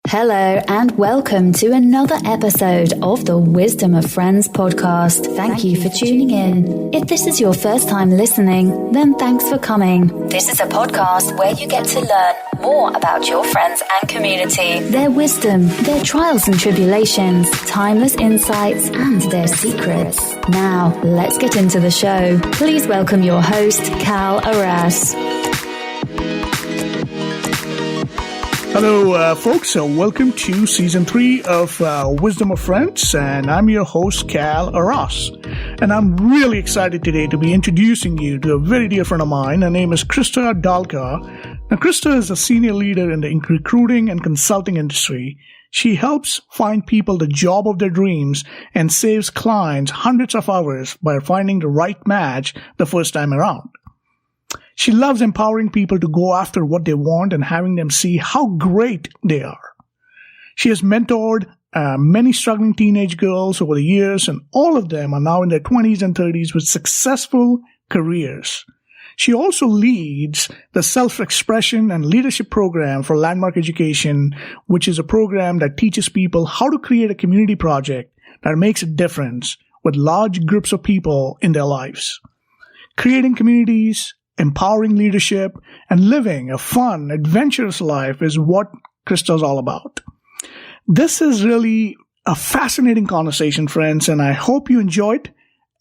Hello and welcome to another episode of the Wisdom of Friends podcast. Thank you for tuning in. If this is your first time listening, then thanks for coming. This is a podcast where you get to learn more about your friends and community, their wisdom, their trials and tribulations, timeless insights, and their secrets. Now, let's get into the show. Please welcome your host, Cal Arras. Hello, folks. Welcome to Season 3 of Wisdom of Friends, and I'm your host, Cal Arras. And I'm really excited today to be introducing you to a very dear friend of mine. Her name is Christa Dahlke. Now, Christa is a senior leader in the recruiting and consulting industry. She helps find people the job of their dreams and saves clients hundreds of hours by finding the right match the first time around. She loves empowering people to go after what they want and having them see how great they are. She has mentored many struggling teenage girls over the years, and all of them are now in their 20s and 30s with successful careers. She also leads the Self-Expression and Leadership Program for Landmark Education, which is a program that teaches people how to create a community project that makes a difference with large groups of people in their lives. Creating communities, empowering leadership, and living a fun, adventurous life is what Christa is all about. This is really a fascinating conversation, friends, and I hope you enjoyed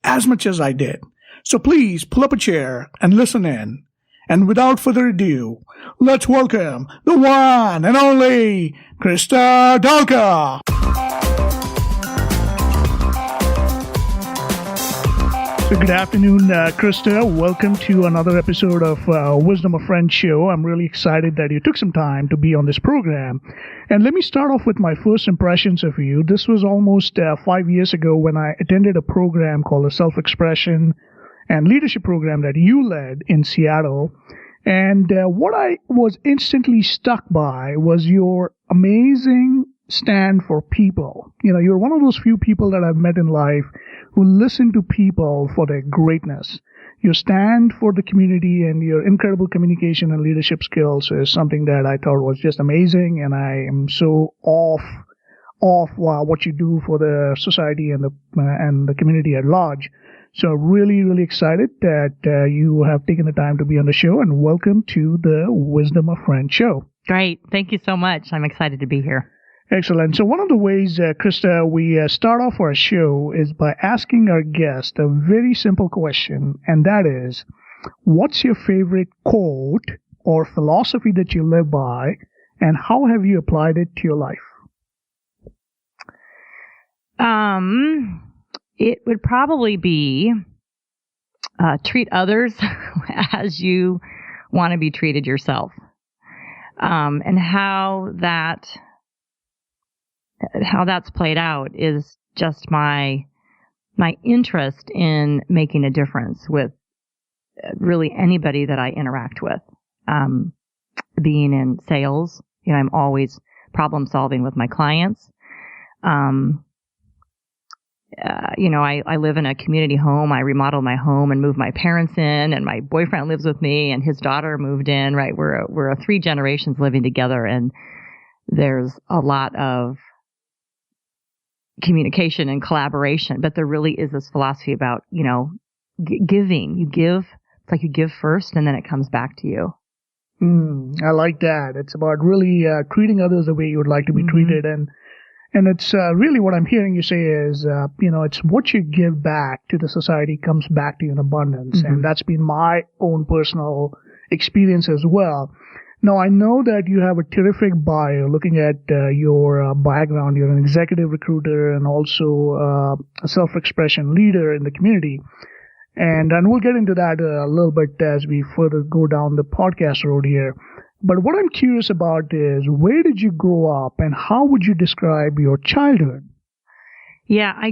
as much as I did. So please pull up a chair and listen in. And without further ado, let's welcome the one and only Christa Dahlke. So good afternoon, Christa. Welcome to another episode of Wisdom of Friends show. I'm really excited that you took some time to be on this program. And let me start off with my first impressions of you. This was almost 5 years ago when I attended a program called the Self-Expression and Leadership Program that you led in Seattle. And what I was instantly struck by was your amazing stand for people. You know, you're one of those few people that I've met in life who listen to people for their greatness. Your stand for the community and your incredible communication and leadership skills is something that I thought was just amazing, and I am so off what you do for the society and the community at large. So really, really excited that you have taken the time to be on the show, and welcome to the Wisdom of Friends show. Great. Thank you so much. I'm excited to be here. Excellent. So one of the ways, Christa, we start off our show is by asking our guest a very simple question, and that is, what's your favorite quote or philosophy that you live by, and how have you applied it to your life? It would probably be treat others as you want to be treated yourself, and how that's played out is just my interest in making a difference with really anybody that I interact with. Being in sales, I'm always problem solving with my clients. I live in a community home. I remodeled my home and moved my parents in, and my boyfriend lives with me, and his daughter moved in. Right, we're a 3 generations living together, and there's a lot of communication and collaboration, but there really is this philosophy about, giving. You give, it's like you give first and then it comes back to you. I like that. It's about really treating others the way you would like to be treated. And it's really what I'm hearing you say is, it's what you give back to the society comes back to you in abundance. And that's been my own personal experience as well. Now, I know that you have a terrific bio. Looking at your background, you're an executive recruiter and also a self-expression leader in the community. And we'll get into that a little bit as we further go down the podcast road here. But what I'm curious about is, where did you grow up and how would you describe your childhood? Yeah, I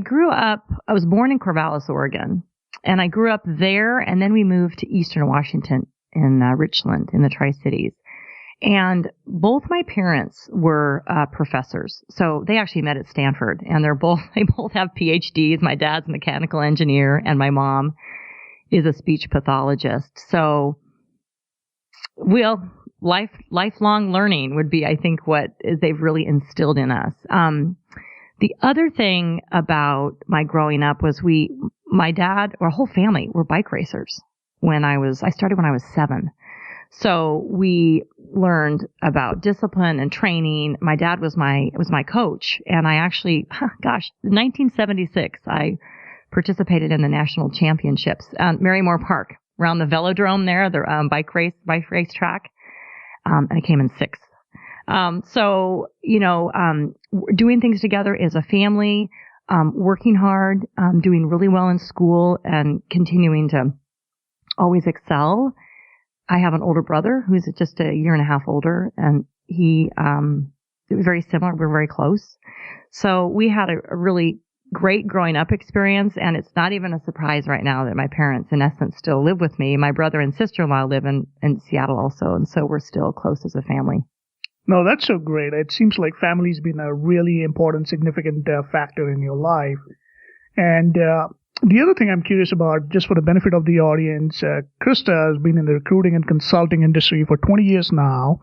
was born in Corvallis, Oregon, and I grew up there, and then we moved to Eastern Washington in Richland in the Tri-Cities. And both my parents were professors, so they actually met at Stanford, and they both have PhDs. My dad's a mechanical engineer, and my mom is a speech pathologist. So, lifelong learning would be, I think, what they've really instilled in us. The other thing about my growing up was my dad, our whole family were bike racers. I started when I was 7. So we learned about discipline and training. My dad was my coach, and I actually, in 1976, I participated in the national championships at Marymore Park around the velodrome there, the bike race track, and I came in 6th. So doing things together as a family, working hard, doing really well in school, and continuing to always excel. I have an older brother who's just a year and a half older, and it was very similar. We're very close. So we had a really great growing up experience, and it's not even a surprise right now that my parents, in essence, still live with me. My brother and sister-in-law live in Seattle also, and so we're still close as a family. No, that's so great. It seems like family's been a really important, significant factor in your life. And the other thing I'm curious about, just for the benefit of the audience, Krista has been in the recruiting and consulting industry for 20 years now.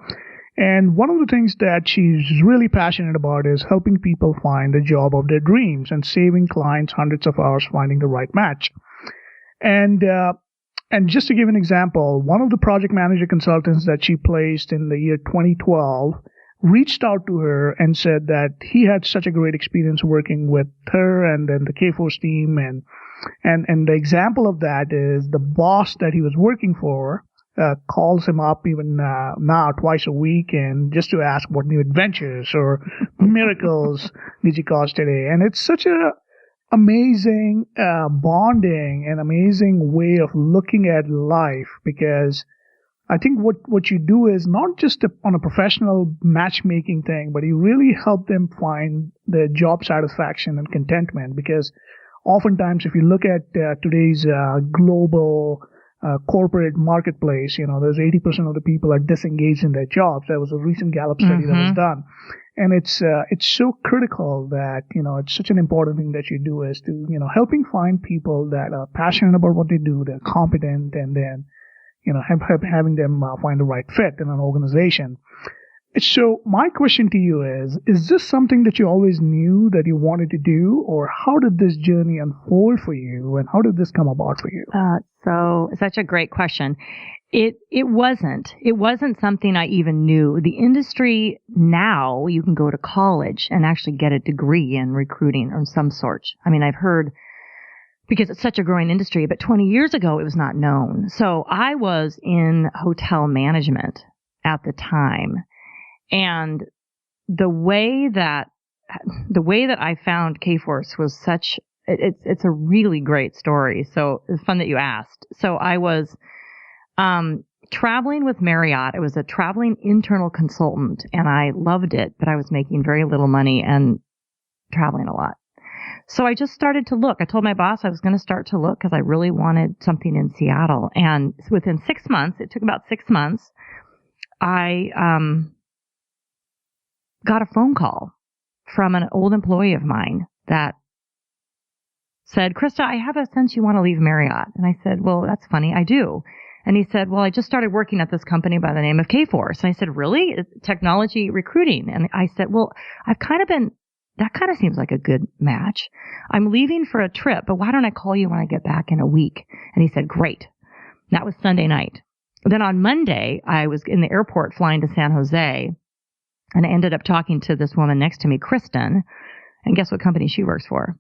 And one of the things that she's really passionate about is helping people find the job of their dreams and saving clients hundreds of hours finding the right match. And just to give an example, one of the project manager consultants that she placed in the year 2012 reached out to her and said that he had such a great experience working with her and then the Kforce team. And the example of that is the boss that he was working for calls him up even now twice a week, and just to ask what new adventures or miracles did you cause today. And it's such a amazing bonding and amazing way of looking at life, because I think what you do is not just on a professional matchmaking thing, but you really help them find the job satisfaction and contentment. Because oftentimes, if you look at today's global corporate marketplace, there's 80% of the people are disengaged in their jobs. That was a recent Gallup study that was done. And it's so critical that, it's such an important thing that you do is to, helping find people that are passionate about what they do, they're competent, and then, having them find the right fit in an organization. So my question to you is this something that you always knew that you wanted to do, or how did this journey unfold for you, and how did this come about for you? So such a great question. It wasn't something I even knew. The industry now, you can go to college and actually get a degree in recruiting or some sort. I mean, I've heard, because it's such a growing industry, but 20 years ago it was not known. So I was in hotel management at the time. And the way that I found Kforce was it's a really great story. So it's fun that you asked. So I was traveling with Marriott. I was a traveling internal consultant, and I loved it, but I was making very little money and traveling a lot. So I just started to look. I told my boss I was going to start to look because I really wanted something in Seattle. And within 6 months, it took about 6 months, I got a phone call from an old employee of mine that said, Krista, I have a sense you want to leave Marriott. And I said, well, that's funny. I do. And he said, well, I just started working at this company by the name of Kforce. And I said, really? It's technology recruiting. And I said, well, that kind of seems like a good match. I'm leaving for a trip, but why don't I call you when I get back in a week? And he said, great. That was Sunday night. Then on Monday, I was in the airport flying to San Jose, and I ended up talking to this woman next to me, Kristen. And guess what company she works for?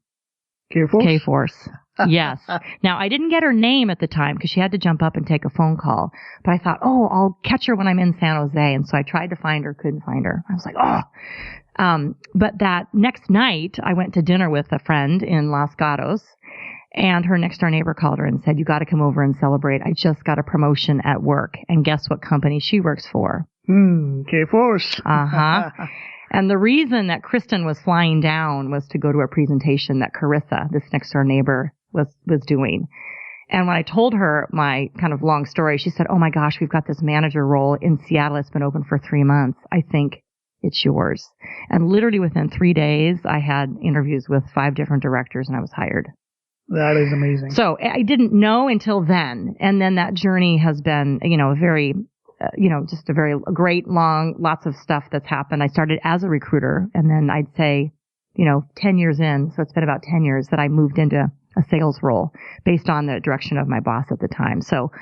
Kforce. Yes. Now, I didn't get her name at the time because she had to jump up and take a phone call. But I thought, I'll catch her when I'm in San Jose. And so I tried to find her, couldn't find her. I was like, but that next night, I went to dinner with a friend in Los Gatos. And her next door neighbor called her and said, you got to come over and celebrate. I just got a promotion at work. And guess what company she works for? Kforce. And the reason that Kristen was flying down was to go to a presentation that Carissa, this next door neighbor, was doing. And when I told her my kind of long story, she said, oh my gosh, we've got this manager role in Seattle. It's been open for 3 months. I think it's yours. And literally within 3 days, I had interviews with 5 different directors and I was hired. That is amazing. So I didn't know until then. And then that journey has been, a very just a very great, long, lots of stuff that's happened. I started as a recruiter, and then I'd say, 10 years in, so it's been about 10 years that I moved into a sales role based on the direction of my boss at the time. So,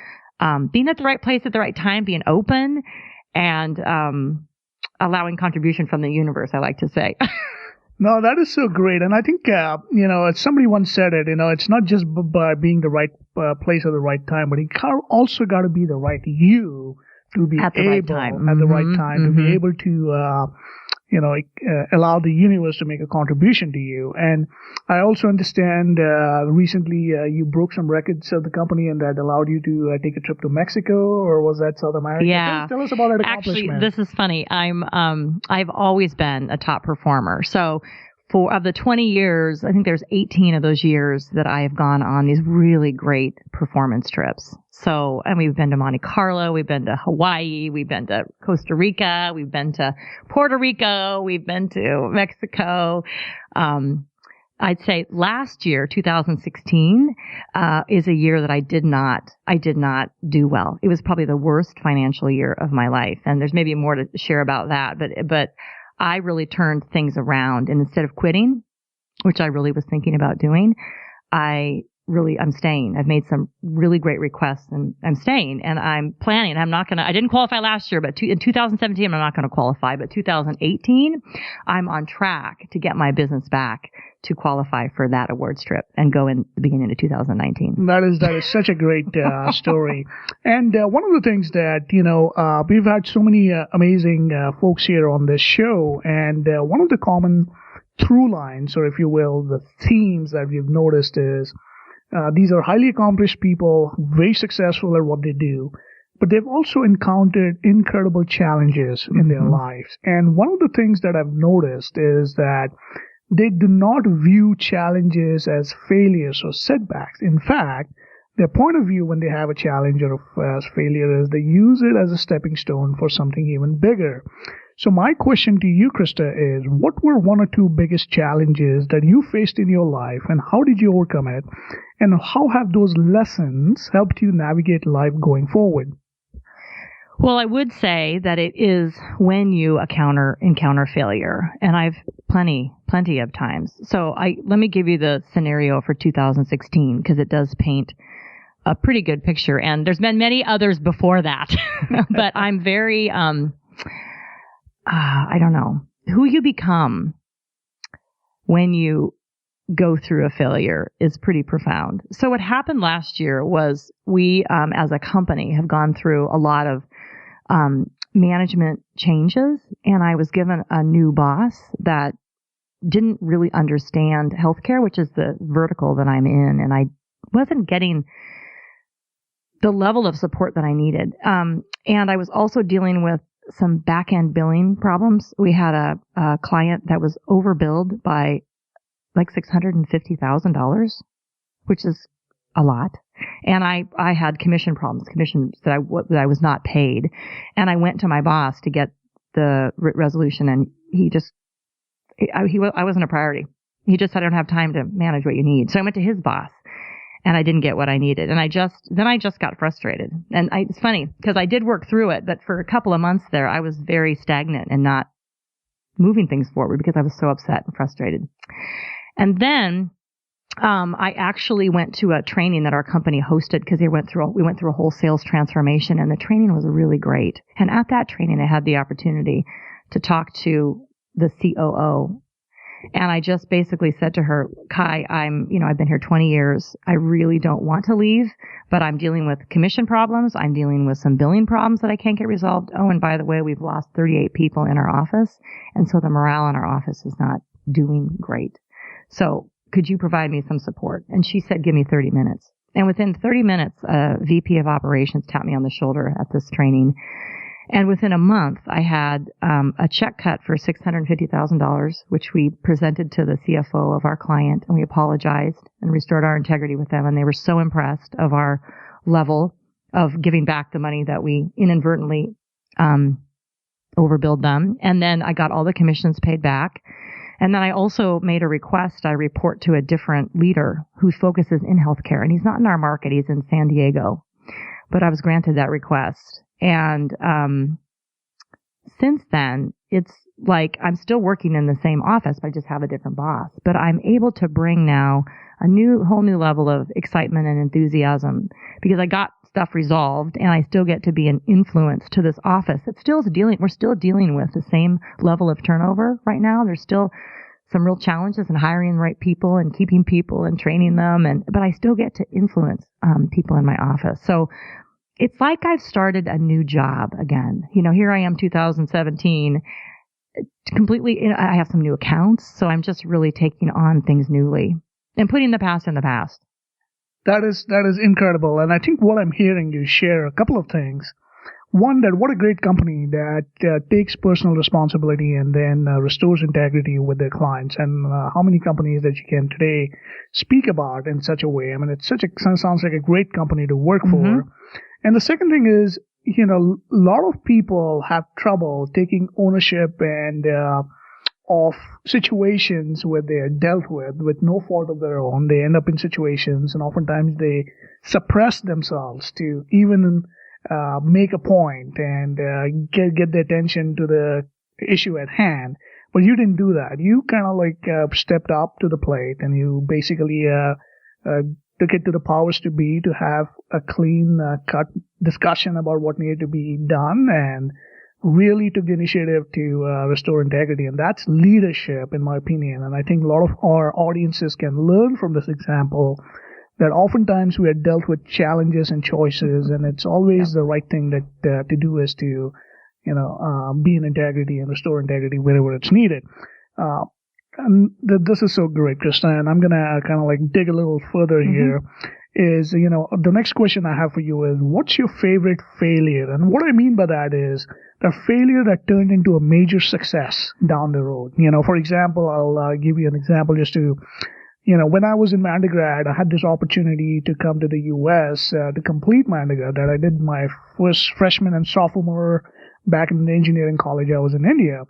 being at the right place at the right time, being open, and allowing contribution from the universe, I like to say. No, that is so great. And I think, somebody once said it, it's not just by being the right place at the right time, but it also got to be the right you to be at the able, right time. at the right time, to be able to, allow the universe to make a contribution to you. And I also understand recently you broke some records of the company, and that allowed you to take a trip to Mexico, or was that South America? Yeah. Tell us about that accomplishment. Actually, this is funny. I've always been a top performer. So of the 20 years, I think there's 18 of those years that I have gone on these really great performance trips. So, and we've been to Monte Carlo, we've been to Hawaii, we've been to Costa Rica, we've been to Puerto Rico, we've been to Mexico. I'd say last year, 2016, is a year that I did not do well. It was probably the worst financial year of my life. And there's maybe more to share about that, but I really turned things around, and instead of quitting, which I really was thinking about doing, I'm staying. I've made some really great requests, and I'm staying, and I'm planning. I didn't qualify last year, but in 2017, I'm not going to qualify, but 2018, I'm on track to get my business back to qualify for that awards trip and go in the beginning of 2019. That is such a great story. And one of the things that, we've had so many amazing folks here on this show, and one of the common through lines, or if you will, the themes that we've noticed is these are highly accomplished people, very successful at what they do, but they've also encountered incredible challenges in their lives. And one of the things that I've noticed is that they do not view challenges as failures or setbacks. In fact, their point of view when they have a challenge or as failure is they use it as a stepping stone for something even bigger. So my question to you, Krista, is what were one or two biggest challenges that you faced in your life, and how did you overcome it? And how have those lessons helped you navigate life going forward? Well, I would say that it is when you encounter failure, and I've plenty of times. So let me give you the scenario for 2016, because it does paint a pretty good picture, and there's been many others before that. But I'm very, I don't know, who you become when you go through a failure is pretty profound. So what happened last year was we, as a company, have gone through a lot of management changes, and I was given a new boss that didn't really understand healthcare, which is the vertical that I'm in, and I wasn't getting the level of support that I needed. And I was also dealing with some back-end billing problems. We had a client that was overbilled by like $650,000, which is a lot. And I had commissions that I was not paid. And I went to my boss to get the resolution, and I wasn't a priority. He just said, I don't have time to manage what you need. So I went to his boss, and I didn't get what I needed. And I just got frustrated. And it's funny because I did work through it, but for a couple of months there, I was very stagnant and not moving things forward because I was so upset and frustrated. And then I actually went to a training that our company hosted because we went through a whole sales transformation, and the training was really great. And at that training, I had the opportunity to talk to the COO. And I just basically said to her, Kai, I've been here 20 years. I really don't want to leave, but I'm dealing with commission problems. I'm dealing with some billing problems that I can't get resolved. Oh, and by the way, we've lost 38 people in our office. And so the morale in our office is not doing great. So could you provide me some support? And she said, give me 30 minutes. And within 30 minutes, a VP of operations tapped me on the shoulder at this training. And within a month, I had a check cut for $650,000, which we presented to the CFO of our client, and we apologized and restored our integrity with them. And they were so impressed of our level of giving back the money that we inadvertently overbilled them. And then I got all the commissions paid back. And then I also made a request. I report to a different leader who focuses in healthcare, and he's not in our market. He's in San Diego. But I was granted that request. And since then, it's like I'm still working in the same office, but I just have a different boss. But I'm able to bring now a whole new level of excitement and enthusiasm because I got stuff resolved and I still get to be an influence to this office. We're still dealing with the same level of turnover right now. There's still some real challenges in hiring the right people and keeping people and training them. But I still get to influence people in my office. So it's like I've started a new job again. Here I am, 2017, completely, I have some new accounts. So I'm just really taking on things newly and putting the past in the past. That is incredible. And I think what I'm hearing you share a couple of things. One, that what a great company that takes personal responsibility and then restores integrity with their clients. And how many companies that you can today speak about in such a way. I mean, sounds like a great company to work for. And the second thing is, a lot of people have trouble taking ownership and of situations where they are dealt with no fault of their own. They end up in situations, and oftentimes they suppress themselves to even make a point and get the attention to the issue at hand. But you didn't do that. You kind of stepped up to the plate, and you basically took it to the powers to be to have a clean cut discussion about what needed to be done, and really took the initiative to restore integrity. And that's leadership, in my opinion. And I think a lot of our audiences can learn from this example that oftentimes we are dealt with challenges and choices, and it's always the right thing that to do is to be in integrity and restore integrity wherever it's needed. And this is so great, Krista, and I'm gonna kind of dig a little further here. Is the next question I have for you is, what's your favorite failure? And what I mean by that is the failure that turned into a major success down the road. For example, I'll give you an example just to, when I was in my undergrad, I had this opportunity to come to the U.S. To complete my undergrad. That I did my first freshman and sophomore back in the engineering college. I was in India.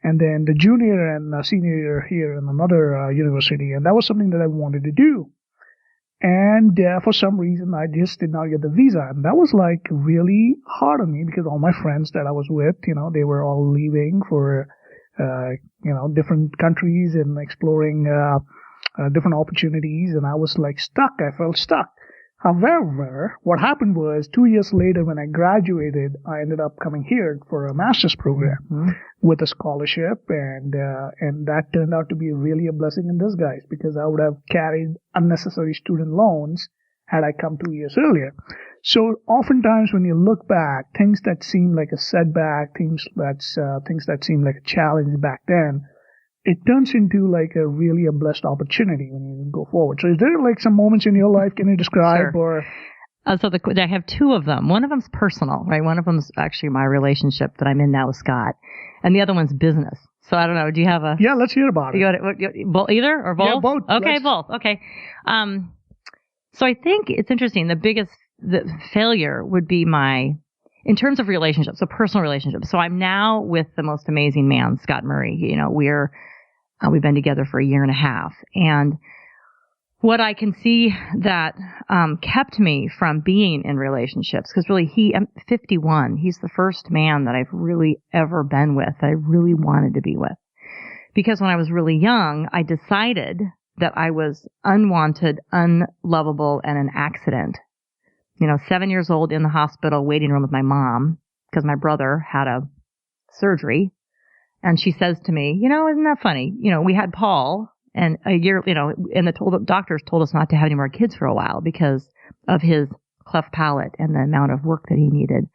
And then the junior and senior year here in another university. And that was something that I wanted to do. And for some reason, I just did not get the visa. And that was really hard on me because all my friends that I was with, they were all leaving for, different countries and exploring different opportunities. And I was stuck. I felt stuck. However, what happened was 2 years later when I graduated, I ended up coming here for a master's program with a scholarship, and that turned out to be really a blessing in disguise because I would have carried unnecessary student loans had I come 2 years earlier. So oftentimes when you look back, things that seem like a setback, things that seem like a challenge back then, it turns into a really a blessed opportunity when you go forward. So is there some moments in your life can you describe? Sure. Or so I have two of them. One of them's personal, right? One of them's actually my relationship that I'm in now with Scott, and the other one's business. So I don't know. Do you have a? Yeah, let's hear about it. Either or both? Yeah, both. Okay, both. Okay. So I think it's interesting. The failure would be in terms of relationships, so personal relationships. So I'm now with the most amazing man, Scott Murray. We've been together for 1.5 years. And what I can see that kept me from being in relationships, because really I'm 51. He's the first man that I've really ever been with, that I really wanted to be with. Because when I was really young, I decided that I was unwanted, unlovable, and an accident. 7 years old in the hospital waiting room with my mom, because my brother had a surgery. And she says to me, isn't that funny? We had Paul, and a year, and the doctors told us not to have any more kids for a while because of his cleft palate and the amount of work that he needed.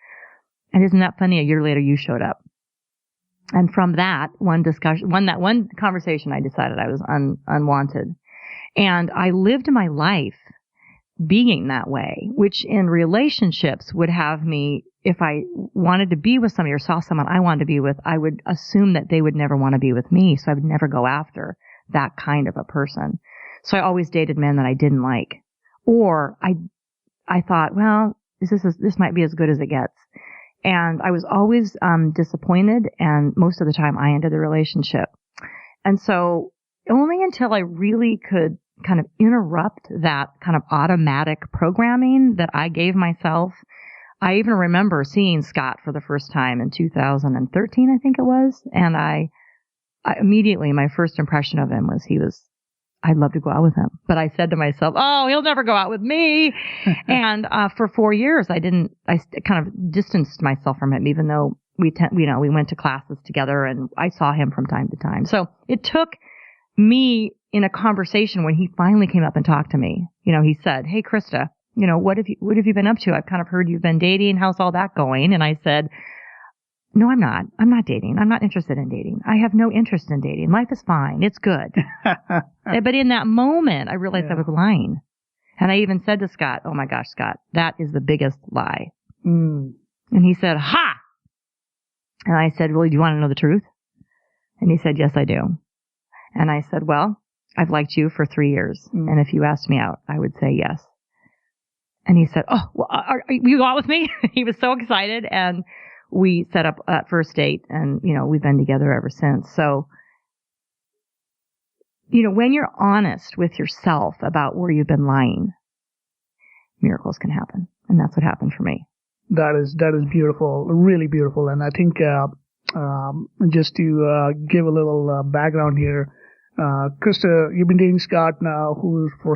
And isn't that funny? A year later, you showed up. And from that one conversation, I decided I was unwanted. And I lived my life being that way, which in relationships would have me, if I wanted to be with somebody or saw someone I wanted to be with, I would assume that they would never want to be with me. So I would never go after that kind of a person. So I always dated men that I didn't like. Or I thought, well, this might be as good as it gets. And I was always disappointed, and most of the time I ended the relationship. And so only until I really could kind of interrupt that kind of automatic programming that I gave myself, I even remember seeing Scott for the first time in 2013, I think it was. And I immediately, my first impression of him was I'd love to go out with him. But I said to myself, oh, he'll never go out with me. And for 4 years, I kind of distanced myself from him, even though we went to classes together and I saw him from time to time. So it took me in a conversation when he finally came up and talked to me. He said, hey, Krista, what have you been up to? I've kind of heard you've been dating. How's all that going? And I said, no, I'm not. I'm not dating. I'm not interested in dating. I have no interest in dating. Life is fine. It's good. But in that moment, I realized I was lying. And I even said to Scott, oh my gosh, Scott, that is the biggest lie. And he said, ha! And I said, well, do you want to know the truth? And he said, yes, I do. And I said, well, I've liked you for 3 years. And if you asked me out, I would say yes. And he said, oh, well, you go out with me? He was so excited. And we set up a first date and, we've been together ever since. So, when you're honest with yourself about where you've been lying, miracles can happen. And that's what happened for me. That is beautiful, really beautiful. And I think, just to, give a little, background here, Krista, you've been dating Scott now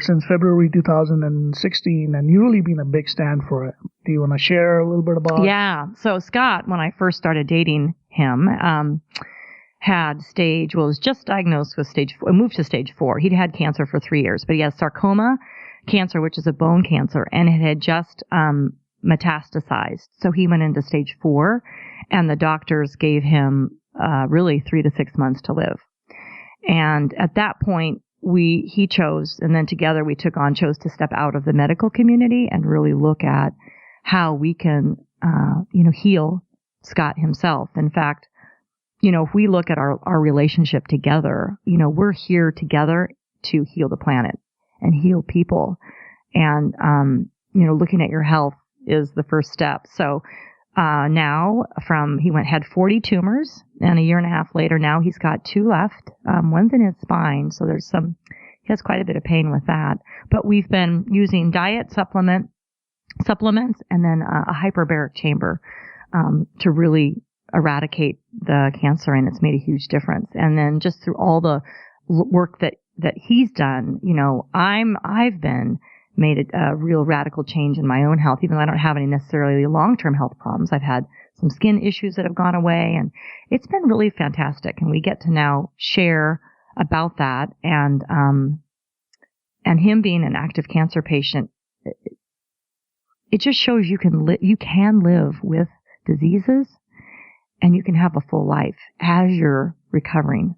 since February 2016, and you've really been a big stand for him. Do you want to share a little bit about it? Yeah. So Scott, when I first started dating him, was just diagnosed with stage 4, moved to stage 4. He'd had cancer for 3 years, but he has sarcoma cancer, which is a bone cancer, and it had just, metastasized. So he went into stage 4, and the doctors gave him, really 3 to 6 months to live. And at that point, he chose, and then together we chose to step out of the medical community and really look at how we can, heal Scott himself. In fact, if we look at our relationship together, we're here together to heal the planet and heal people. And, looking at your health is the first step. So, now had 40 tumors, and a year and a half later, now he's got 2 left. One's in his spine, so he has quite a bit of pain with that. But we've been using diet supplements, and then a hyperbaric chamber, to really eradicate the cancer, and it's made a huge difference. And then just through all the work that he's done, I've made a real radical change in my own health, even though I don't have any necessarily long-term health problems. I've had some skin issues that have gone away, and it's been really fantastic. And we get to now share about that. And him being an active cancer patient, it just shows you can live with diseases, and you can have a full life as you're recovering.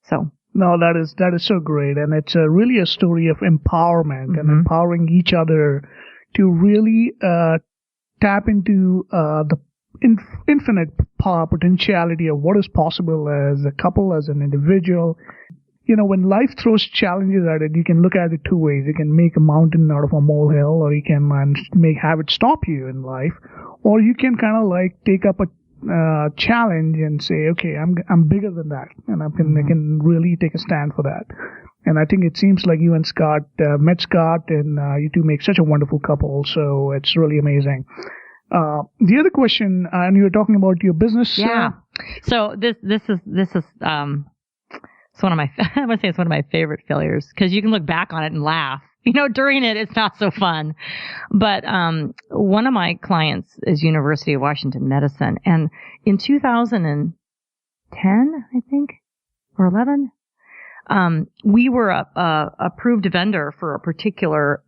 So. No, that is so great, and it's really a story of empowerment and empowering each other to really tap into the infinite potentiality of what is possible as a couple, as an individual. When life throws challenges at it, you can look at it 2 ways. You can make a mountain out of a molehill, or you can have it stop you in life, or you can kind of take up a challenge and say, okay, I'm bigger than that, and I can really take a stand for that. And I think it seems like you and Scott met Scott, and you two make such a wonderful couple. So it's really amazing. The other question, and you were talking about your business. Yeah. So this is it's one of my I would say it's one of my favorite failures, because you can look back on it and laugh. During it, it's not so fun. But one of my clients is University of Washington Medicine, and in 2010, I think, or 11, we were a approved vendor for a particular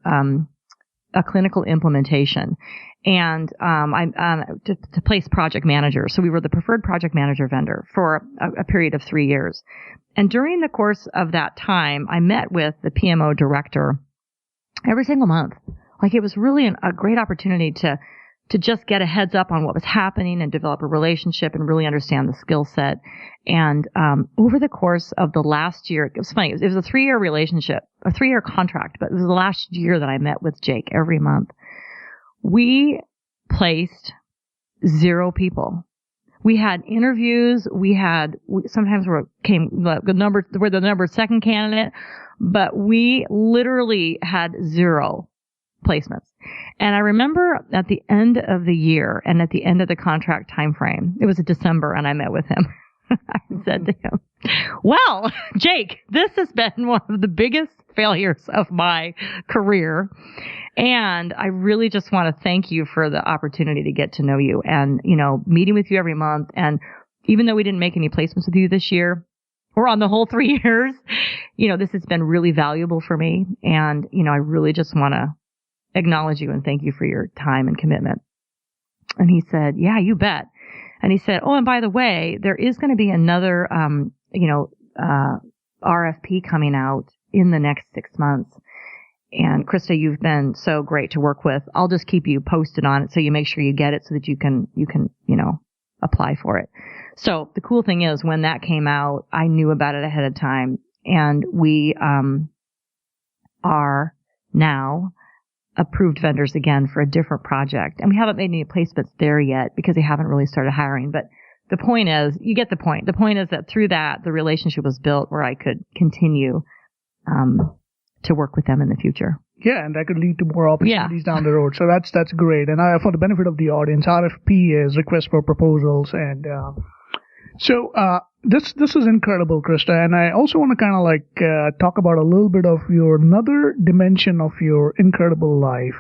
a clinical implementation, and I'm to place project manager. So we were the preferred project manager vendor for a period of 3 years. And during the course of that time, I met with the PMO director every single month. It was really a great opportunity to just get a heads up on what was happening and develop a relationship and really understand the skill set. And over the course of the last year, it was funny. It was a 3-year relationship, a 3-year contract, but it was the last year that I met with Jake every month. We placed 0 people. We had interviews. Sometimes we're the number 2nd candidate, but we literally had 0 placements. And I remember at the end of the year and at the end of the contract time frame, it was in December, and I met with him. I said to him, well, Jake, this has been one of the biggest failures of my career. And I really just want to thank you for the opportunity to get to know you and, meeting with you every month. And even though we didn't make any placements with you this year or on the whole 3 years, this has been really valuable for me. And, I really just want to acknowledge you and thank you for your time and commitment. And he said, yeah, you bet. And he said, oh, and by the way, there is going to be another, RFP coming out in the next 6 months. And Krista, you've been so great to work with. I'll just keep you posted on it so you make sure you get it so that you can, apply for it. So the cool thing is when that came out, I knew about it ahead of time, and we, are now approved vendors again for a different project. And we haven't made any placements there yet because they haven't really started hiring. But the point is, you get the point. The point is that through that, the relationship was built where I could continue to work with them in the future. Yeah, and that could lead to more opportunities down the road. So that's great. And for the benefit of the audience, RFP is request for proposals. And this is incredible, Krista. And I also want to kind of talk about a little bit of another dimension of your incredible life.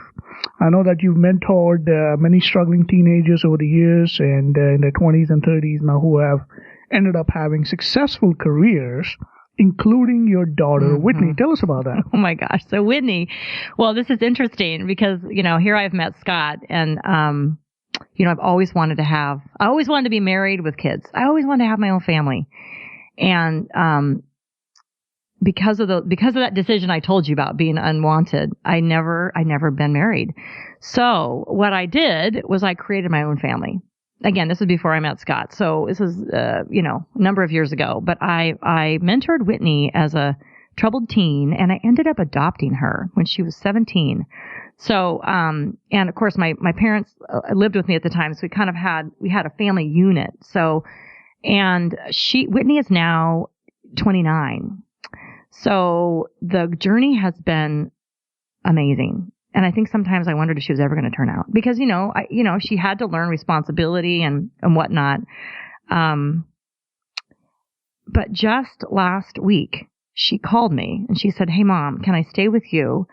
I know that you've mentored many struggling teenagers over the years and in their 20s and 30s now who have ended up having successful careers, including your daughter, Whitney. Tell us about that. Oh my gosh. So Whitney, well, this is interesting because, here I've met Scott and, I've always wanted to be married with kids. I always wanted to have my own family. And, because of that decision I told you about being unwanted, I never been married. So what I did was I created my own family. Again, this was before I met Scott. So this was, a number of years ago, but I mentored Whitney as a troubled teen, and I ended up adopting her when she was 17. So, and of course my parents lived with me at the time, so we had a family unit. So, and Whitney is now 29. So the journey has been amazing. And I think sometimes I wondered if she was ever going to turn out because, she had to learn responsibility and whatnot. But just last week, she called me and she said, hey, Mom, can I stay with you?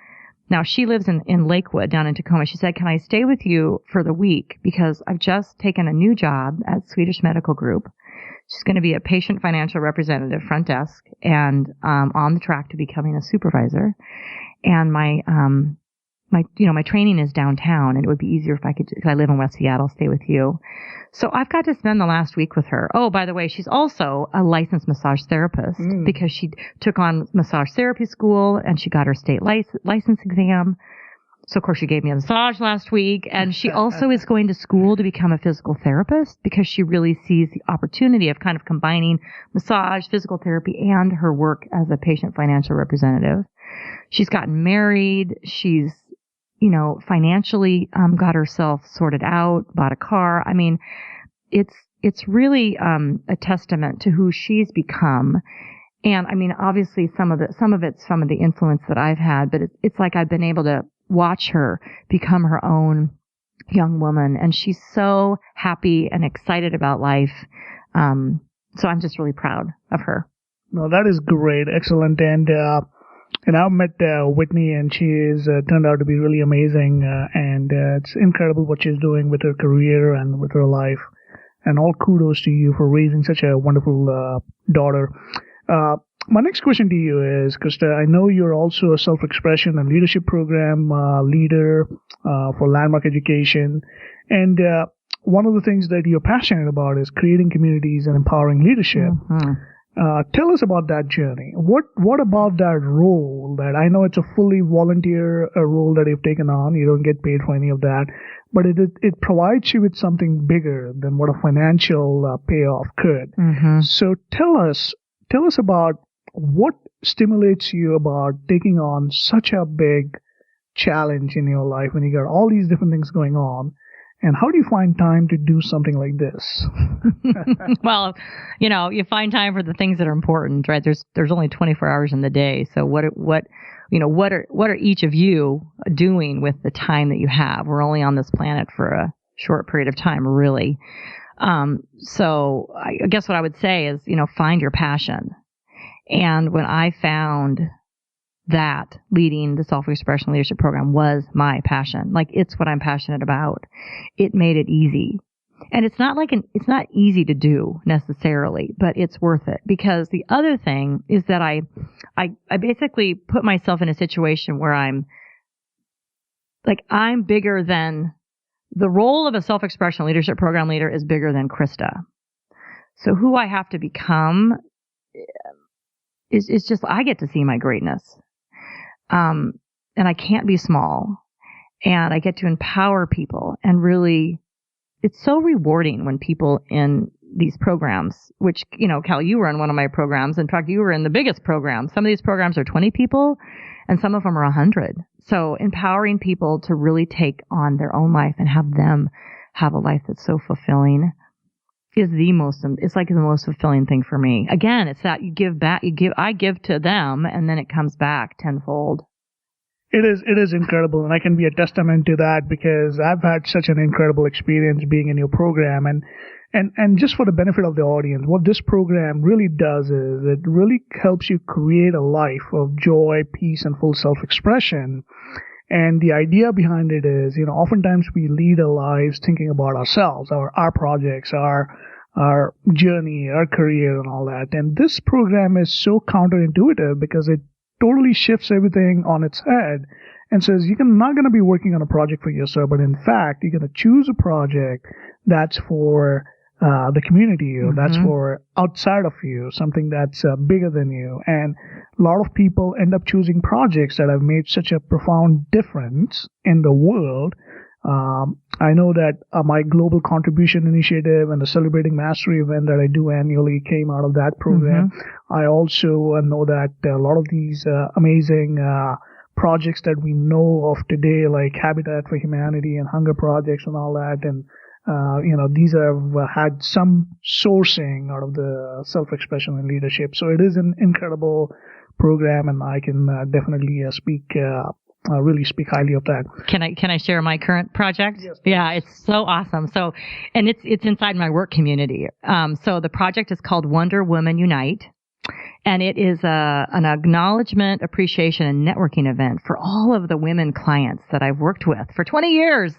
Now, she lives in Lakewood down in Tacoma. She said, can I stay with you for the week? Because I've just taken a new job at Swedish Medical Group. She's going to be a patient financial representative, front desk, and on the track to becoming a supervisor. And my training is downtown, and it would be easier if I could, because I live in West Seattle, stay with you. So I've got to spend the last week with her. Oh, by the way, she's also a licensed massage therapist because she took on massage therapy school and she got her state license exam. So of course she gave me a massage last week, and she also is going to school to become a physical therapist because she really sees the opportunity of kind of combining massage, physical therapy, and her work as a patient financial representative. She's gotten married. She's financially, got herself sorted out, bought a car. I mean, it's really, a testament to who she's become. And I mean, obviously some of it's some of the influence that I've had, but it's like I've been able to watch her become her own young woman. And she's so happy and excited about life. So I'm just really proud of her. No, that is great. Excellent. And I've met Whitney, and she is turned out to be really amazing, and it's incredible what she's doing with her career and with her life. And all kudos to you for raising such a wonderful daughter. My next question to you is, Krista, I know you're also a self-expression and leadership program leader for Landmark Education, and one of the things that you're passionate about is creating communities and empowering leadership. Tell us about that journey. What about that role that I know it's a fully volunteer role that you've taken on. You don't get paid for any of that, but it provides you with something bigger than what a financial payoff could. So tell us about what stimulates you about taking on such a big challenge in your life when you got all these different things going on. And how do you find time to do something like this? Well, you find time for the things that are important, right? There's only 24 hours in the day. So what are each of you doing with the time that you have? We're only on this planet for a short period of time, really. So I guess what I would say is, find your passion. And when I found that leading the Self-Expression Leadership Program was my passion, like it's what I'm passionate about, it made it easy. And it's not easy to do necessarily, but it's worth it, because the other thing is that I basically put myself in a situation where I'm bigger than the role of a Self-Expression Leadership Program leader is bigger than Krista. So who I have to become is just, I get to see my greatness. And I can't be small, and I get to empower people, and really, it's so rewarding when people in these programs, which, Cal, you were in one of my programs. In fact, you were in the biggest program. Some of these programs are 20 people and some of them are 100. So empowering people to really take on their own life and have them have a life that's so fulfilling is the most fulfilling thing for me. Again, it's that you give back, I give to them, and then it comes back tenfold. It is incredible, and I can be a testament to that, because I've had such an incredible experience being in your program, and just for the benefit of the audience, what this program really does is it really helps you create a life of joy, peace, and full self-expression. And the idea behind it is, oftentimes we lead our lives thinking about ourselves, our projects, our journey, our career, and all that. And this program is so counterintuitive, because it totally shifts everything on its head and says you're not going to be working on a project for yourself, but in fact, you're going to choose a project that's for the community, or that's for outside of you, something that's bigger than you. And a lot of people end up choosing projects that have made such a profound difference in the world. I know that my Global Contribution Initiative and the Celebrating Mastery event that I do annually came out of that program. I also know that a lot of these amazing projects that we know of today, like Habitat for Humanity and Hunger Projects and all that, and these have had some sourcing out of the self-expression and leadership. So it is an incredible program, and I can definitely really speak highly of that. Can I share my current project? Yes. Yeah, it's so awesome. So, and it's inside my work community. So the project is called Wonder Woman Unite, and it is an acknowledgement, appreciation, and networking event for all of the women clients that I've worked with for 20 years.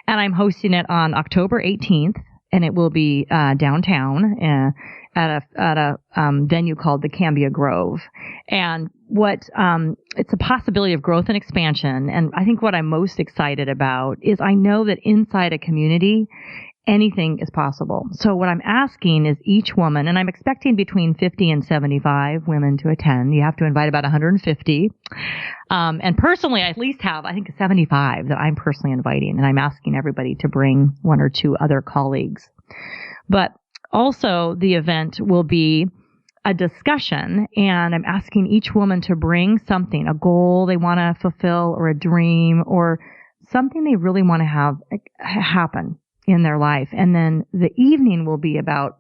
And I'm hosting it on October 18th, and it will be downtown at a venue called the Cambia Grove. And it's a possibility of growth and expansion. And I think what I'm most excited about is I know that inside a community, anything is possible. So what I'm asking is each woman, and I'm expecting between 50 and 75 women to attend. You have to invite about 150. And personally, I at least have, I think, 75 that I'm personally inviting. And I'm asking everybody to bring one or two other colleagues. But also, the event will be a discussion, and I'm asking each woman to bring something, a goal they want to fulfill, or a dream, or something they really want to have happen in their life. And then the evening will be about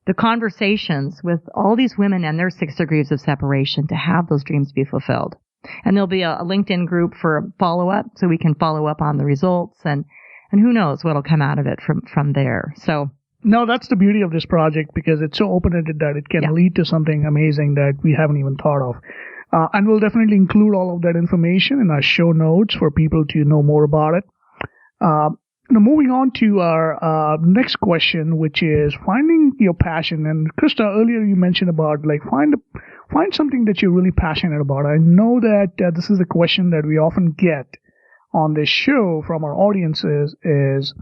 the conversations with all these women and their 6 degrees of separation to have those dreams be fulfilled. And there'll be a LinkedIn group for follow-up, so we can follow up on the results, and who knows what'll come out of it from there. So. No, that's the beauty of this project, because it's so open-ended that it can lead to something amazing that we haven't even thought of. And we'll definitely include all of that information in our show notes for people to know more about it. Now, moving on to our next question, which is finding your passion. And Krista, earlier you mentioned about find something that you're really passionate about. I know that this is a question that we often get on this show from our audiences is,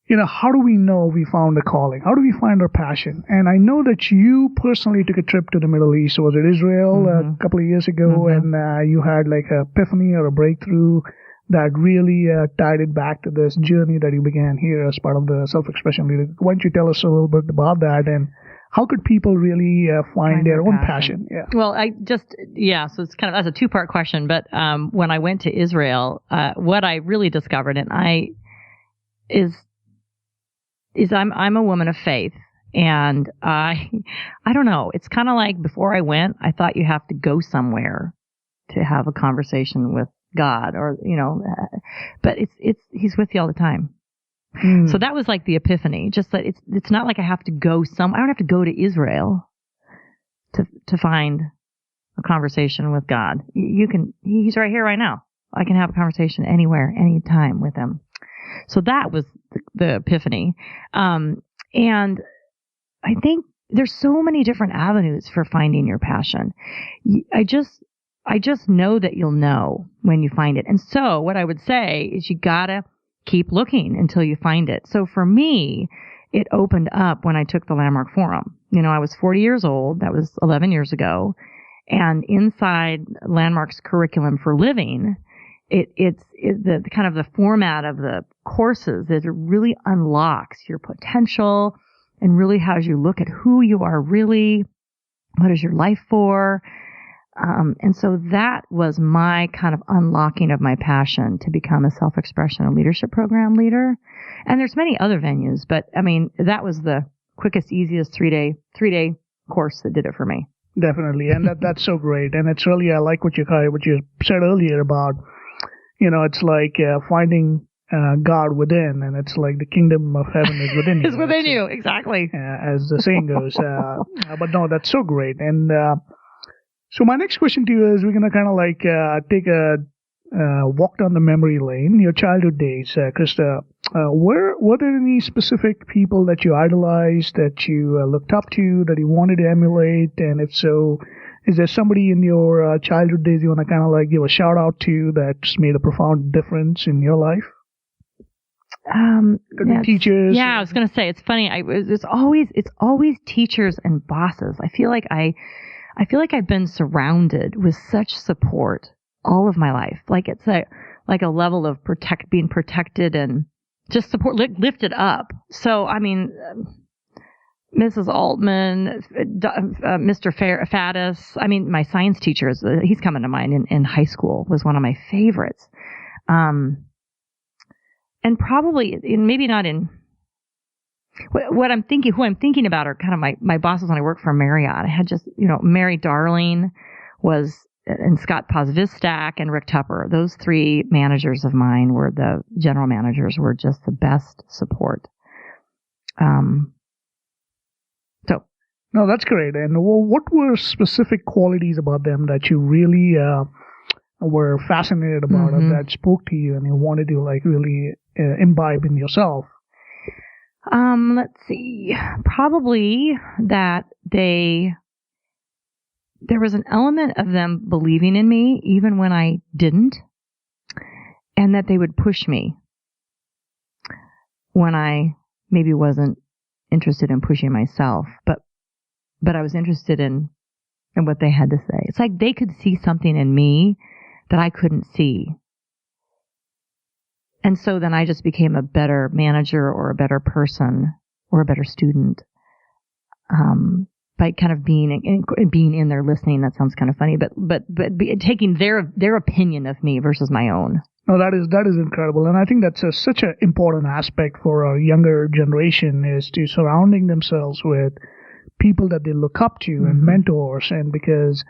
how do we know we found a calling? How do we find our passion? And I know that you personally took a trip to the Middle East. Was it Israel a couple of years ago? And you had like an epiphany or a breakthrough that really tied it back to this journey that you began here as part of the Self-Expression Leader. Why don't you tell us a little bit about that, and how could people really find their own passion? Yeah. Well, so it's kind of, that's a 2-part question, but when I went to Israel, what I really discovered, and is I'm a woman of faith, and I don't know. It's kind of like before I went, I thought you have to go somewhere to have a conversation with God, or but He's with you all the time. So that was like the epiphany. Just that it's not like I have to go I don't have to go to Israel to find a conversation with God. He's right here, right now. I can have a conversation anywhere, anytime with Him. So that was the epiphany. And I think there's so many different avenues for finding your passion. I just know that you'll know when you find it. And so what I would say is you gotta keep looking until you find it. So for me, it opened up when I took the Landmark Forum. I was 40 years old. That was 11 years ago. And inside Landmark's curriculum for living, it's the kind of the format of the courses that it really unlocks your potential and really has you look at who you are really, what is your life for. And so that was my kind of unlocking of my passion to become a self-expression and leadership program leader. And there's many other venues, but I mean, that was the quickest, easiest three-day course that did it for me. Definitely. And that's so great. And it's really, I like what you said earlier about, it's like finding God within, and it's like the kingdom of heaven is within you. It's within you, exactly. As the saying goes. But no, that's so great. And so my next question to you is, we're going to kind of like take a walk down the memory lane, your childhood days, Krista. Were there any specific people that you idolized, that you looked up to, that you wanted to emulate? And if so, is there somebody in your childhood days you want to kind of like give a shout out to that's made a profound difference in your life? Teachers. Yeah, I was going to say, it's funny. It's always teachers and bosses. I feel like I've been surrounded with such support all of my life. Like it's a level of being protected and just support, lifted up. So, I mean, Mrs. Altman, Mr. Faddis. I mean, my science teachers, he's coming to mind in high school, was one of my favorites. And probably, maybe not in, who I'm thinking about are kind of my bosses when I worked for Marriott. I had just, Mary Darling and Scott Posvistak and Rick Tupper. Those three managers of mine the general managers were just the best support. No, that's great. And what were specific qualities about them that you really were fascinated about, or that spoke to you and you wanted to like really imbibe in yourself? Let's see. Probably that there was an element of them believing in me even when I didn't, and that they would push me when I maybe wasn't interested in pushing myself, but I was interested in what they had to say. It's like they could see something in me that I couldn't see. And so then I just became a better manager or a better person or a better student by kind of being in there listening. That sounds kind of funny, but taking their opinion of me versus my own. No, that is incredible. And I think that's such an important aspect for our younger generation, is to surrounding themselves with people that they look up to and mentors. And because,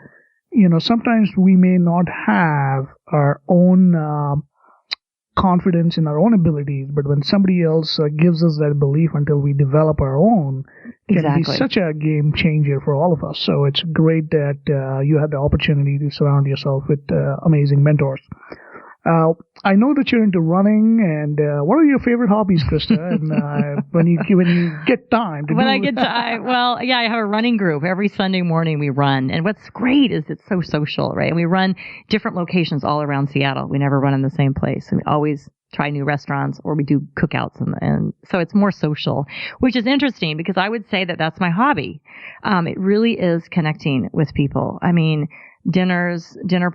sometimes we may not have our own confidence in our own abilities, but when somebody else gives us that belief until we develop our own, it can be such a game changer for all of us. So it's great that you had the opportunity to surround yourself with amazing mentors. I know that you're into running, and what are your favorite hobbies, Krista? And when you get time to I get time, well, yeah, I have a running group. Every Sunday morning we run, and what's great is it's so social, right? And we run different locations all around Seattle. We never run in the same place, and we always try new restaurants, or we do cookouts, and so it's more social, which is interesting because I would say that that's my hobby. It really is connecting with people. I mean, dinner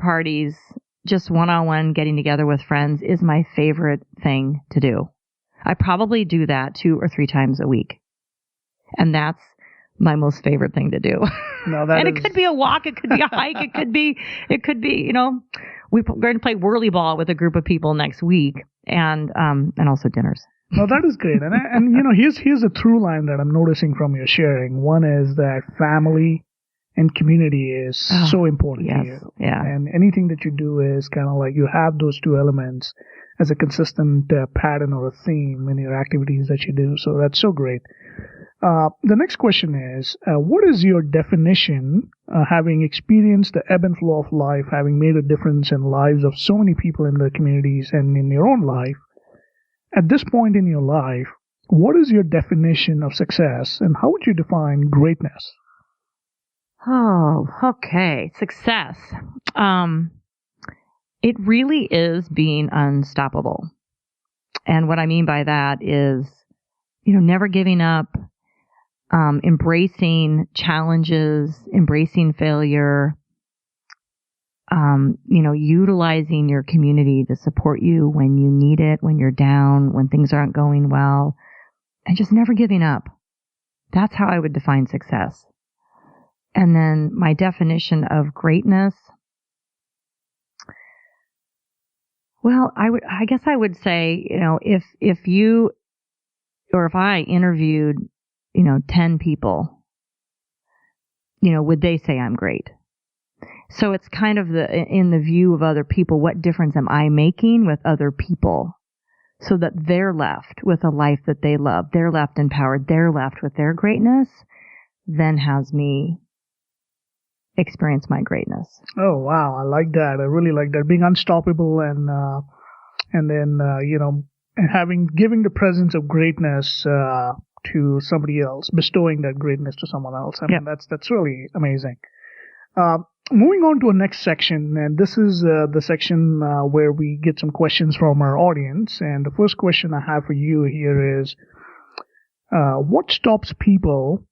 parties, just one-on-one getting together with friends is my favorite thing to do. I probably do that 2 or 3 times a week. And that's my most favorite thing to do. No, it could be a walk, it could be a hike, it could be, we're going to play whirly ball with a group of people next week, and also dinners. No, that is great. And here's a through line that I'm noticing from your sharing. One is that family and community is so important to you. Yeah. And anything that you do is kind of like you have those two elements as a consistent pattern or a theme in your activities that you do. So that's so great. The next question is, what is your definition, having experienced the ebb and flow of life, having made a difference in lives of so many people in the communities and in your own life? At this point in your life, what is your definition of success, and how would you define greatness? Oh, okay. Success. It really is being unstoppable. And what I mean by that is, never giving up, embracing challenges, embracing failure, utilizing your community to support you when you need it, when you're down, when things aren't going well, and just never giving up. That's how I would define success. And then my definition of greatness, well, I guess I would say, if you, or if I interviewed, 10 people, would they say I'm great? So it's kind of in the view of other people, what difference am I making with other people so that they're left with a life that they love, they're left empowered, they're left with their greatness, then has me experience my greatness. Oh, wow. I like that. I really like that. Being unstoppable and then, giving the presence of greatness, to somebody else, bestowing that greatness to someone else. I mean, that's really amazing. Moving on to our next section, and this is the section where we get some questions from our audience. And the first question I have for you here is, what stops people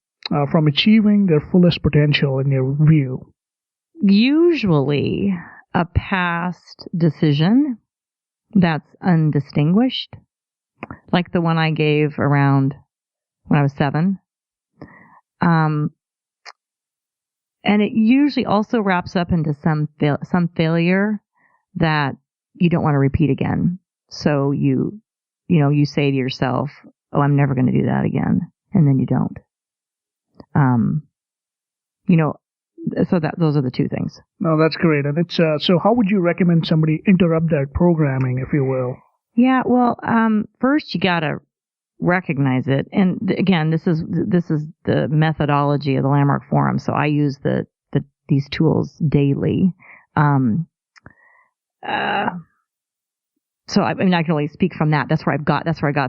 from achieving their fullest potential in your view? Usually a past decision that's undistinguished, like the one I gave around when I was 7. And it usually also wraps up into some failure that you don't want to repeat again. So you say to yourself, "Oh, I'm never going to do that again," and then you don't. So those are the two things. No, that's great. And it's so how would you recommend somebody interrupt that programming, if you will? Yeah, well, first you got to recognize it. And again, this is the methodology of the Landmark Forum. So I use these tools daily. So I can only speak from that. That's where I got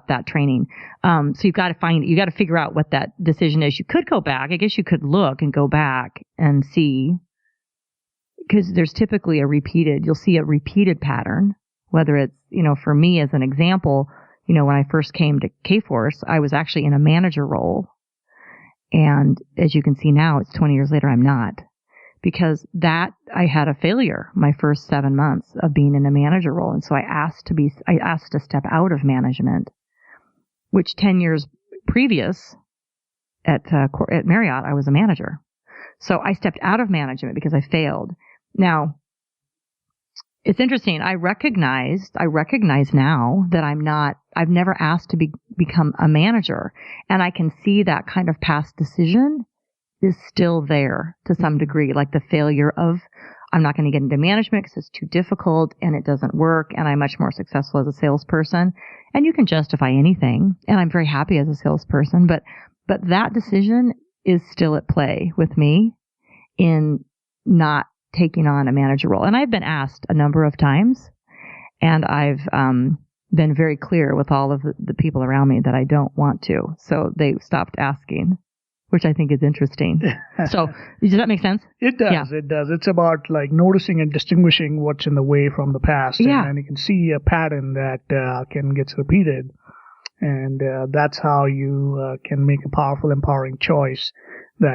that training. So you got to figure out what that decision is. You could go back. I guess you could look and go back and see, because there's typically you'll see a repeated pattern, whether it's, for me as an example, when I first came to Kforce, I was actually in a manager role. And as you can see now, it's 20 years later, I'm not. Because I had a failure my first 7 months of being in a manager role. And so I asked to step out of management, which 10 years previous at Marriott, I was a manager. So I stepped out of management because I failed. Now, it's interesting. I recognize now that I've never asked to become a manager. And I can see that kind of past decision is still there to some degree, like the failure of, I'm not going to get into management because it's too difficult and it doesn't work and I'm much more successful as a salesperson. And you can justify anything. And I'm very happy as a salesperson, but that decision is still at play with me in not taking on a manager role. And I've been asked a number of times, and I've been very clear with all of the people around me that I don't want to. So they stopped asking, which I think is interesting. So does that make sense? It does. Yeah. It does. It's about like noticing and distinguishing what's in the way from the past. Yeah. And you can see a pattern that gets repeated. And that's how you can make a powerful, empowering choice.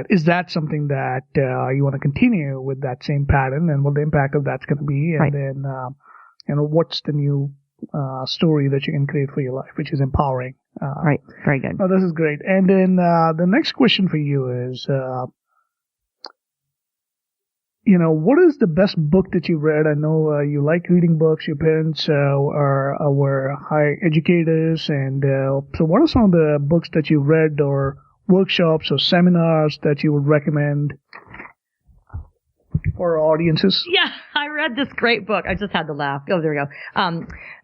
Is that something that you want to continue with that same pattern, and what the impact of that's going to be, and then what's the new story that you can create for your life, which is empowering. Right. Very good. Oh, this is great. And then the next question for you is, what is the best book that you read? I know you like reading books. Your parents were high educators. And so what are some of the books that you read or workshops or seminars that you would recommend for our audiences? Yeah, I read this great book. I just had to laugh. Oh, there we go.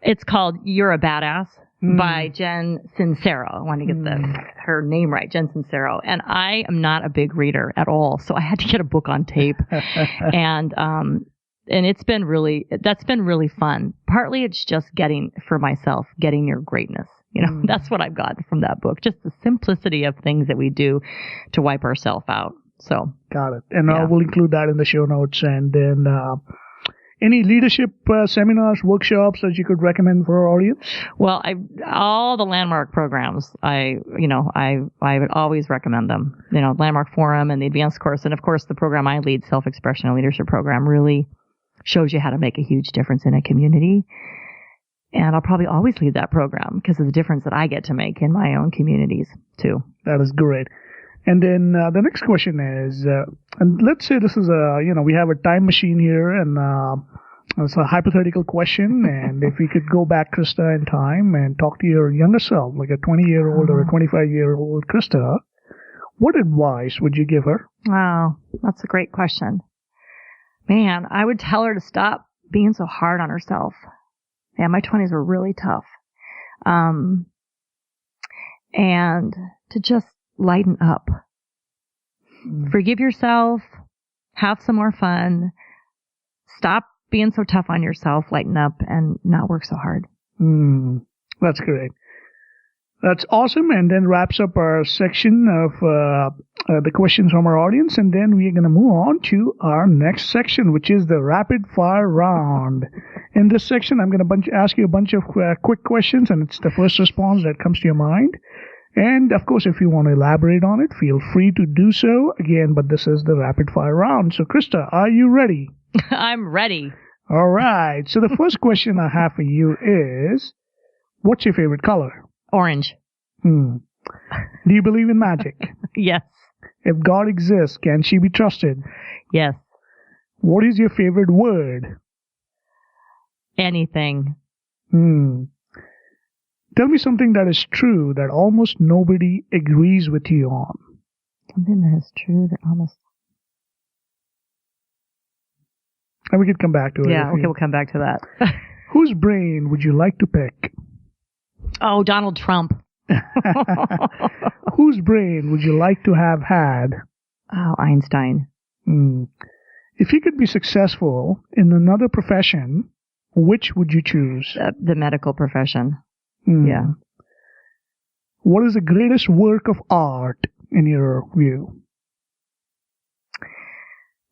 It's called You're a Badass by Jen Sincero. I want to get her name right, Jen Sincero. And I am not a big reader at all, so I had to get a book on tape. and that's been really fun. Partly it's just getting your greatness. That's what I've gotten from that book. Just the simplicity of things that we do to wipe ourselves out. So got it. And we'll include that in the show notes. And then any leadership seminars, workshops that you could recommend for our audience? Well, all the Landmark programs, I would always recommend them. Landmark Forum and the Advanced Course, and of course the program I lead, Self-Expression and Leadership Program, really shows you how to make a huge difference in a community. And I'll probably always lead that program because of the difference that I get to make in my own communities too. That is great. And then the next question is, and let's say this is we have a time machine here, and it's a hypothetical question. And if you could go back, Krista, in time and talk to your younger self, like a 20-year-old or a 25-year-old Krista, what advice would you give her? Oh, that's a great question. Man, I would tell her to stop being so hard on herself. Yeah, my 20s were really tough. And to just lighten up. Forgive yourself. Have some more fun. Stop being so tough on yourself. Lighten up and not work so hard. That's great. That's awesome. And then wraps up our section of the questions from our audience. And then we're going to move on to our next section, which is the rapid fire round. In this section, I'm going to ask you a bunch of quick questions, and it's the first response that comes to your mind. And, of course, if you want to elaborate on it, feel free to do so. Again, but this is the rapid-fire round. So, Krista, are you ready? I'm ready. All right. So, the first question I have for you is, what's your favorite color? Orange. Do you believe in magic? Yes. If God exists, can she be trusted? Yes. What is your favorite word? Anything. Tell me something that is true that almost nobody agrees with you on. Something that is true that almost... And we could come back to it. Yeah, okay, we'll come back to that. Whose brain would you like to pick? Oh, Donald Trump. Whose brain would you like to have had? Oh, Einstein. If you could be successful in another profession, which would you choose? The medical profession. Yeah. What is the greatest work of art in your view?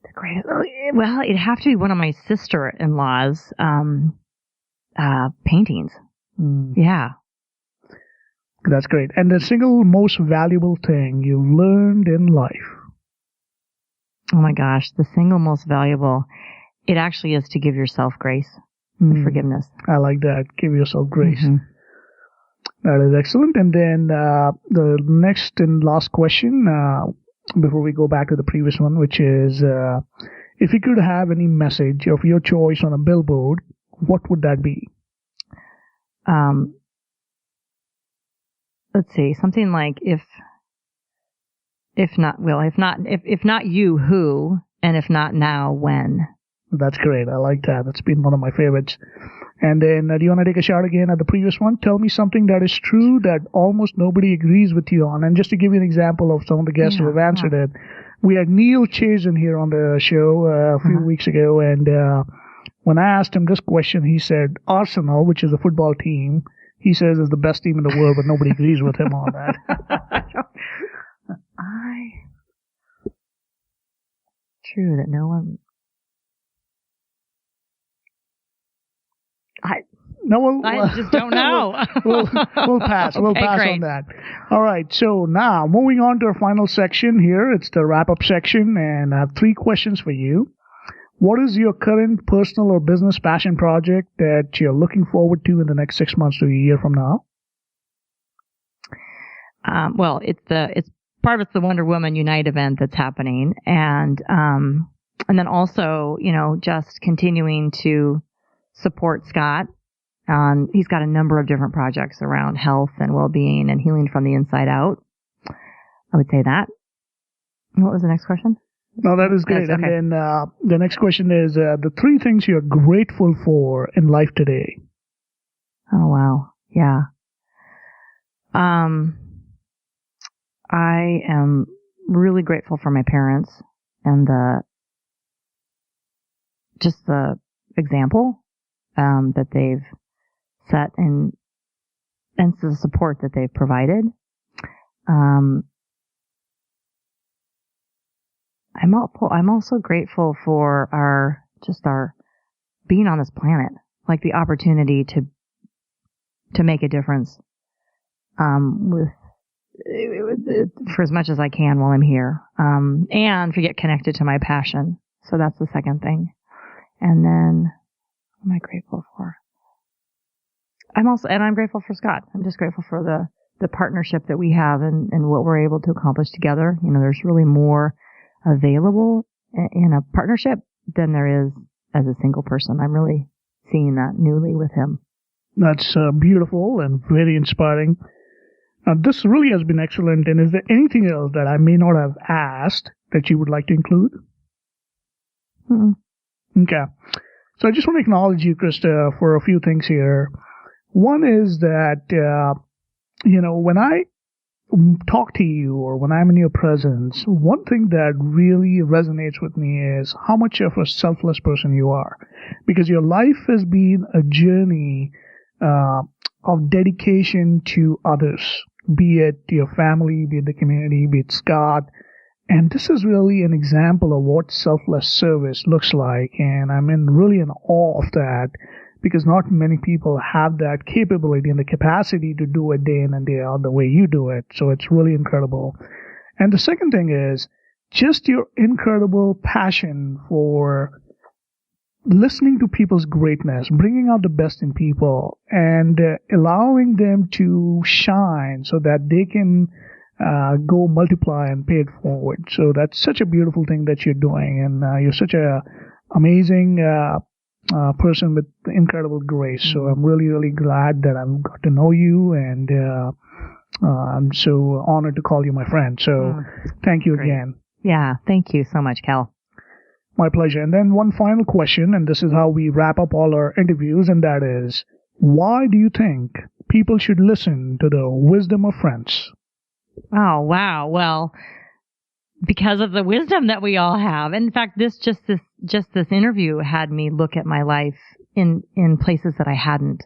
The greatest? Well, it'd have to be one of my sister-in-law's paintings. Yeah. That's great. And the single most valuable thing you learned in life? Oh my gosh, the single most valuable, it actually is to give yourself grace and forgiveness. I like that. Give yourself grace. That is excellent. And then the next and last question, before we go back to the previous one, which is, if you could have any message of your choice on a billboard, what would that be? Let's see, something like if not you, who, and if not now, when. That's great. I like that. That's been one of my favorites. And then, do you want to take a shot again at the previous one? Tell me something that is true that almost nobody agrees with you on. And just to give you an example of some of the guests who have answered it, we had Neil Chazen here on the show a few weeks ago, and when I asked him this question, he said Arsenal, which is a football team, he says is the best team in the world, but nobody agrees with him on that. True that no one... I just don't know. we'll pass. We'll pass great. on that. All right. So now, moving on to our final section here. It's the wrap-up section, and I have 3 questions for you. What is your current personal or business passion project that you're looking forward to in the next 6 months to a year from now? Well, it's part of the Wonder Woman Unite event that's happening, and And then also, just continuing to support Scott. He's got a number of different projects around health and well-being and healing from the inside out. I would say that. What was the next question? No, that is great. Okay. And then the next question is the 3 things you're grateful for in life today. Oh, wow. Yeah. I am really grateful for my parents and the example that they've set and the support that they've provided. I'm also grateful for our being on this planet, like the opportunity to make a difference for as much as I can while I'm here, and to get connected to my passion. So that's the second thing. And then, what am I grateful for? I'm grateful for Scott. I'm just grateful for the partnership that we have and what we're able to accomplish together. There's really more available in a partnership than there is as a single person. I'm really seeing that newly with him. That's beautiful and very inspiring. This really has been excellent. And is there anything else that I may not have asked that you would like to include? Mm-hmm. Okay. So I just want to acknowledge you, Krista, for a few things here. One is that, when I talk to you or when I'm in your presence, one thing that really resonates with me is how much of a selfless person you are. Because your life has been a journey of dedication to others, be it your family, be it the community, be it Scott. And this is really an example of what selfless service looks like. And I'm really in awe of that, because not many people have that capability and the capacity to do it day in and day out the way you do it. So it's really incredible. And the second thing is just your incredible passion for listening to people's greatness, bringing out the best in people, and allowing them to shine so that they can go multiply and pay it forward. So that's such a beautiful thing that you're doing, and you're such a amazing person with incredible grace. So I'm really, really glad that I've got to know you, and I'm so honored to call you my friend. So thank you again. Yeah, thank you so much, Cal. My pleasure. And then one final question, and this is how we wrap up all our interviews, and that is, why do you think people should listen to the wisdom of friends? Oh, wow. Well, because of the wisdom that we all have. In fact, this interview had me look at my life in places that I hadn't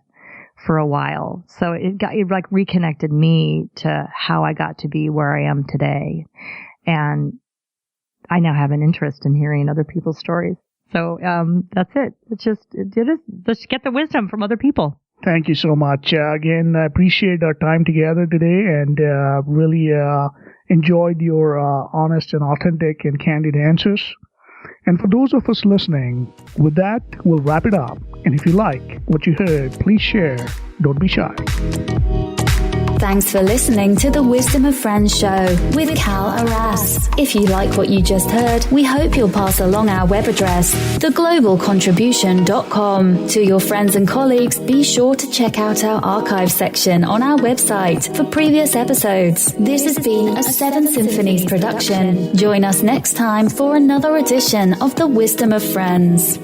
for a while. So it like reconnected me to how I got to be where I am today. And I now have an interest in hearing other people's stories. So, that's it. Let's get the wisdom from other people. Thank you so much. Again, I appreciate our time together today, and really enjoyed your honest and authentic and candid answers. And for those of us listening, with that, we'll wrap it up. And if you like what you heard, please share. Don't be shy. Thanks for listening to the Wisdom of Friends show with Cal Arras. If you like what you just heard, we hope you'll pass along our web address, theglobalcontribution.com. To your friends and colleagues, be sure to check out our archive section on our website for previous episodes. This has been a Seven Symphonies production. Join us next time for another edition of the Wisdom of Friends.